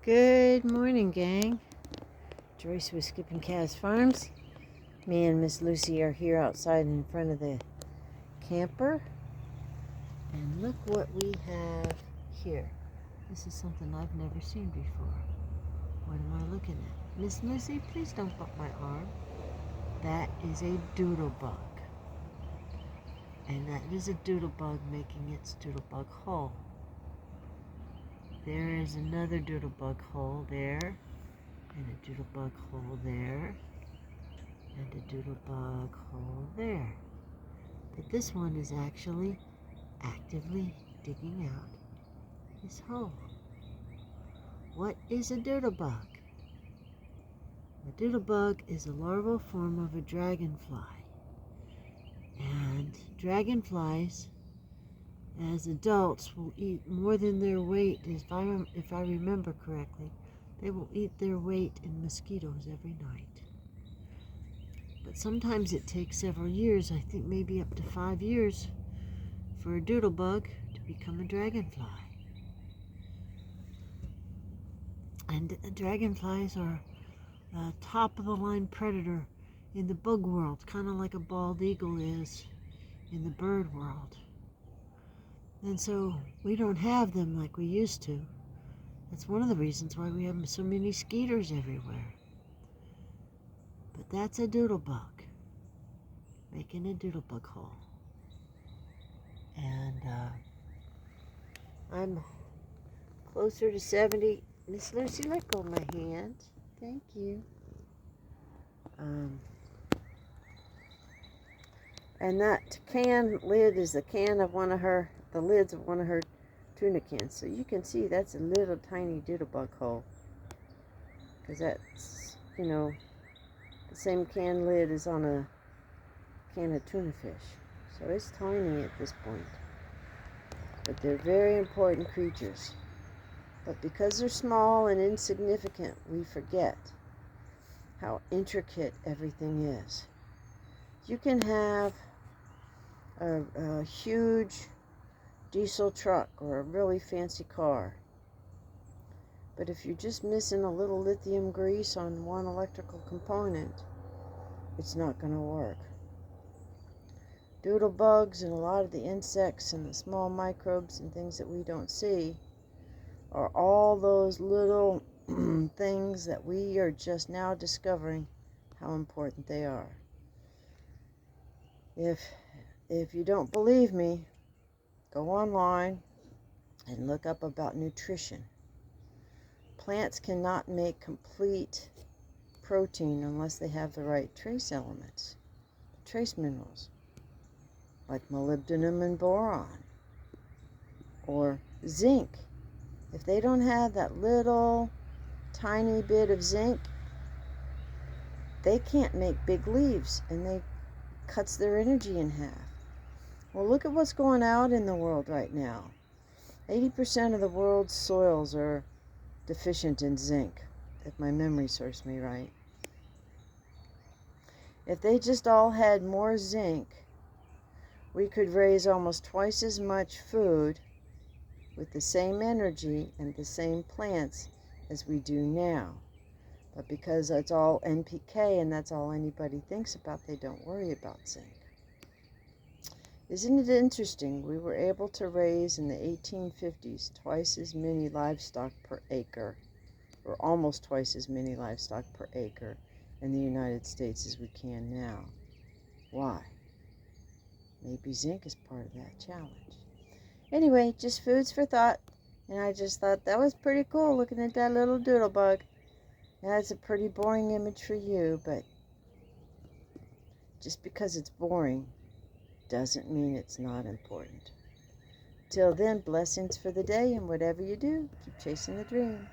Good morning, gang. Joyce with Skipping Calves Farms. Me and Miss Lucy are here outside in front of the camper. And look what we have here. This is something I've never seen before. What am I looking at? Miss Lucy, please don't bump my arm. That is a doodle bug. And that is a doodle bug making its doodle bug hole. There is another doodle bug hole there, and a doodle bug hole there, and a doodle bug hole there. But this one is actually actively digging out his hole. What is a doodle bug? A doodle bug is a larval form of a dragonfly. And dragonflies, as adults, will eat more than their weight. If I remember correctly, they will eat their weight in mosquitoes every night. But sometimes it takes several years, I think maybe up to 5 years, for a doodle bug to become a dragonfly. And dragonflies are a top-of-the-line predator in the bug world, kind of like a bald eagle is in the bird world. And so we don't have them like we used to. That's one of the reasons why we have so many skeeters everywhere. But that's a doodle bug, making a doodle bug hole. And I'm closer to 70. Miss Lucy, let go of my hand. Thank you. And that can lid is the lids of one of her tuna cans. So you can see that's a little tiny doodle bug hole. Because that's, the same can lid is on a can of tuna fish. So it's tiny at this point. But they're very important creatures. But because they're small and insignificant, we forget how intricate everything is. You can have a huge diesel truck or a really fancy car. But if you're just missing a little lithium grease on one electrical component, it's not going to work. Doodle bugs and a lot of the insects and the small microbes and things that we don't see are all those little things that we are just now discovering how important they are. If you don't believe me, go online and look up about nutrition. Plants cannot make complete protein unless they have the right trace elements, trace minerals, like molybdenum and boron, or zinc. If they don't have that little tiny bit of zinc, they can't make big leaves, and they cuts their energy in half. Well, look at what's going out in the world right now. 80% of the world's soils are deficient in zinc, if my memory serves me right. If they just all had more zinc, we could raise almost twice as much food with the same energy and the same plants as we do now. But because it's all NPK and that's all anybody thinks about, they don't worry about zinc. Isn't it interesting? We were able to raise in the 1850s twice as many livestock per acre, or almost twice as many livestock per acre in the United States as we can now. Why? Maybe zinc is part of that challenge. Anyway, just foods for thought. And I just thought that was pretty cool looking at that little doodle bug. That's a pretty boring image for you, but just because it's boring doesn't mean it's not important. Till then, blessings for the day, and whatever you do, keep chasing the dream.